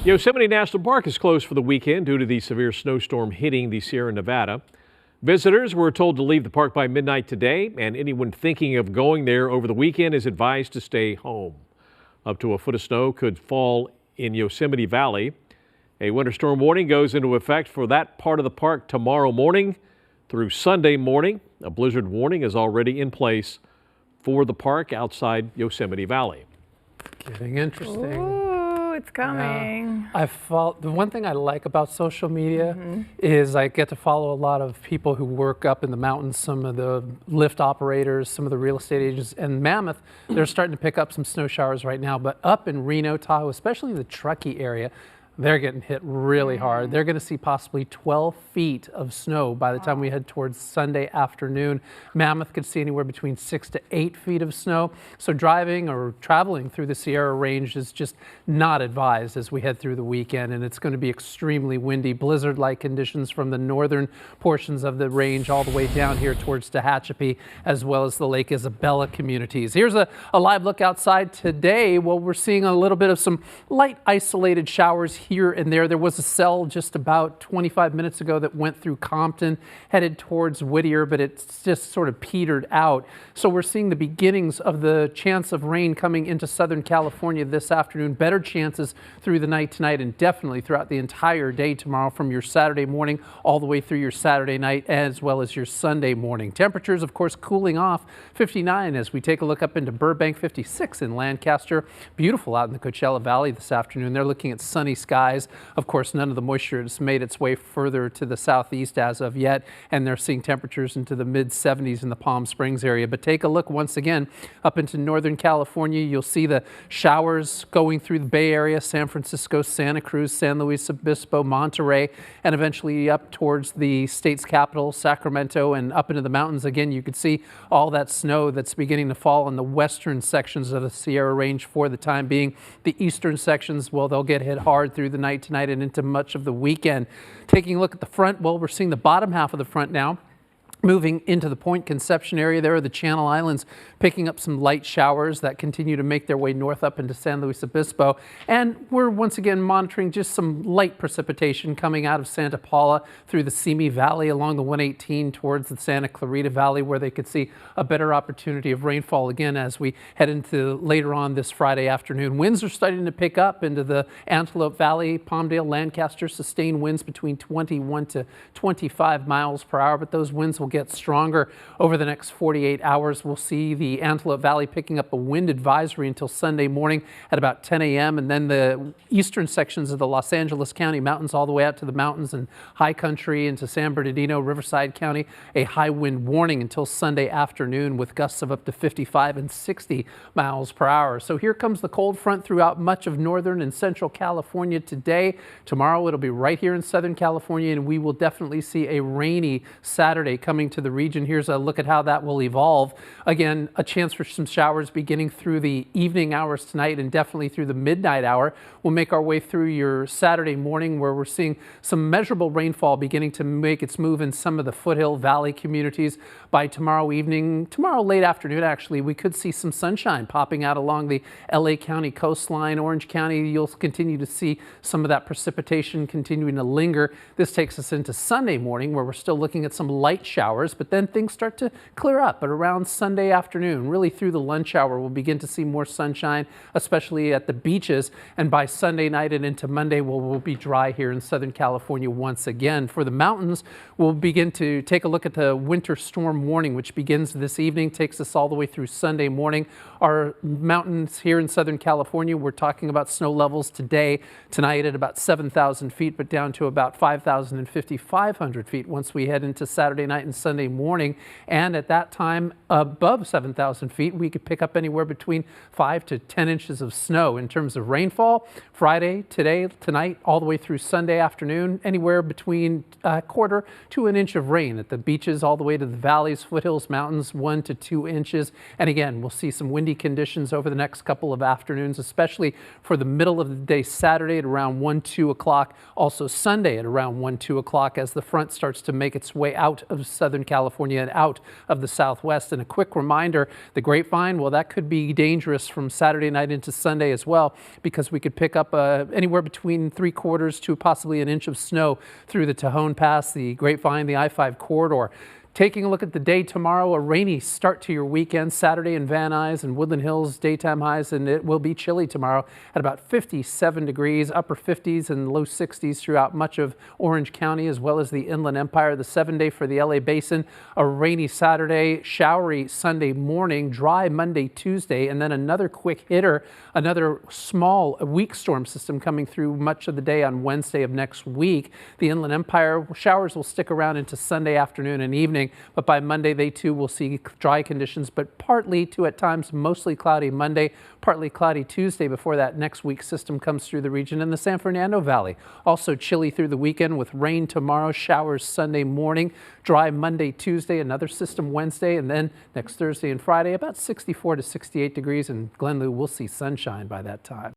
Yosemite National Park is closed for the weekend due to the severe snowstorm hitting the Sierra Nevada. Visitors were told to leave the park by midnight today, and anyone thinking of going there over the weekend is advised to stay home. Up to a foot of snow could fall in Yosemite Valley. A winter storm warning goes into effect for that part of the park tomorrow morning through Sunday morning. A blizzard warning is already in place for the park outside Yosemite Valley. Getting interesting. Ooh, it's coming. The one thing I like about social media is I get to follow a lot of people who work up in the mountains, some of the lift operators, some of the real estate agents, and Mammoth, they're starting to pick up some snow showers right now, but up in Reno, Tahoe, especially in the Truckee area, they're getting hit really hard. They're going to see possibly 12 feet of snow by the time we head towards Sunday afternoon. Mammoth could see anywhere between 6 to 8 feet of snow. So driving or traveling through the Sierra Range is just not advised as we head through the weekend. And it's going to be extremely windy, blizzard-like conditions from the northern portions of the range all the way down here towards Tehachapi, as well as the Lake Isabella communities. Here's a live look outside today. Well, we're seeing a little bit of some light isolated showers here and there. There was a cell just about 25 minutes ago that went through Compton, headed towards Whittier, but it's just sort of petered out. So we're seeing the beginnings of the chance of rain coming into Southern California this afternoon. Better chances through the night tonight and definitely throughout the entire day tomorrow, from your Saturday morning all the way through your Saturday night as well as your Sunday morning. Temperatures, of course, cooling off. 59 as we take a look up into Burbank, 56 in Lancaster. Beautiful out in the Coachella Valley this afternoon. They're looking at sunny skies. Of course, none of the moisture has made its way further to the southeast as of yet, and they're seeing temperatures into the mid-70s in the Palm Springs area. But take a look once again up into Northern California. You'll see the showers going through the Bay Area, San Francisco, Santa Cruz, San Luis Obispo, Monterey, and eventually up towards the state's capital, Sacramento, and up into the mountains. Again, you can see all that snow that's beginning to fall in the western sections of the Sierra Range for the time being. The eastern sections, well, they'll get hit hard through the night tonight and into much of the weekend. Taking a look at the front, well, we're seeing the bottom half of the front now. Moving into the Point Conception area, there are the Channel Islands picking up some light showers that continue to make their way north up into San Luis Obispo. And we're once again monitoring just some light precipitation coming out of Santa Paula through the Simi Valley along the 118 towards the Santa Clarita Valley, where they could see a better opportunity of rainfall again as we head into later on this Friday afternoon. Winds are starting to pick up into the Antelope Valley, Palmdale, Lancaster, sustained winds between 21 to 25 miles per hour, but those winds will get stronger over the next 48 hours. We'll see the Antelope Valley picking up a wind advisory until Sunday morning at about 10 a.m. and then the eastern sections of the Los Angeles County mountains all the way out to the mountains and high country into San Bernardino, Riverside County, a high wind warning until Sunday afternoon with gusts of up to 55 and 60 miles per hour. So here comes the cold front throughout much of northern and central California today. Tomorrow it'll be right here in Southern California, and we will definitely see a rainy Saturday coming to the region. Here's a look at how that will evolve. Again, a chance for some showers beginning through the evening hours tonight and definitely through the midnight hour. We'll make our way through your Saturday morning, where we're seeing some measurable rainfall beginning to make its move in some of the foothill valley communities. By tomorrow evening, tomorrow late afternoon actually, we could see some sunshine popping out along the LA County coastline, Orange County. You'll continue to see some of that precipitation continuing to linger. This takes us into Sunday morning, where we're still looking at some light showers, but then things start to clear up. But around Sunday afternoon, really through the lunch hour, we'll begin to see more sunshine, especially at the beaches. And by Sunday night and into Monday, we'll be dry here in Southern California once again. For the mountains, we'll begin to take a look at the winter storm warning, which begins this evening, takes us all the way through Sunday morning. Our mountains here in Southern California, we're talking about snow levels tonight at about 7,000 feet, but down to about 5,000 and 5,500 feet once we head into Saturday night and Sunday morning. And at that time, above 7,000 feet, we could pick up anywhere between 5 to 10 inches of snow. In terms of rainfall, Friday, tonight, all the way through Sunday afternoon, anywhere between a quarter to an inch of rain at the beaches, all the way to the valleys, foothills, mountains, 1 to 2 inches. And again, we'll see some windy conditions over the next couple of afternoons, especially for the middle of the day Saturday at around 1, 2 o'clock. Also Sunday at around 1, 2 o'clock as the front starts to make its way out of Southern Southern California and out of the southwest. And a quick reminder, the Grapevine, well, that could be dangerous from Saturday night into Sunday as well, because we could pick up anywhere between 3/4 to possibly an inch of snow through the Tejon Pass, the Grapevine, the I-5 corridor. Taking a look at the day tomorrow, a rainy start to your weekend. Saturday in Van Nuys and Woodland Hills, daytime highs, and it will be chilly tomorrow at about 57 degrees, upper 50s and low 60s throughout much of Orange County, as well as the Inland Empire. The 7-day for the LA Basin, a rainy Saturday, showery Sunday morning, dry Monday, Tuesday, and then another quick hitter, another small weak storm system coming through much of the day on Wednesday of next week. The Inland Empire, showers will stick around into Sunday afternoon and evening. But by Monday, they too will see dry conditions, but partly to at times mostly cloudy Monday, partly cloudy Tuesday before that next week's system comes through the region in the San Fernando Valley. Also chilly through the weekend with rain tomorrow, showers Sunday morning, dry Monday, Tuesday, another system Wednesday, and then next Thursday and Friday about 64 to 68 degrees, and Glenlue will see sunshine by that time.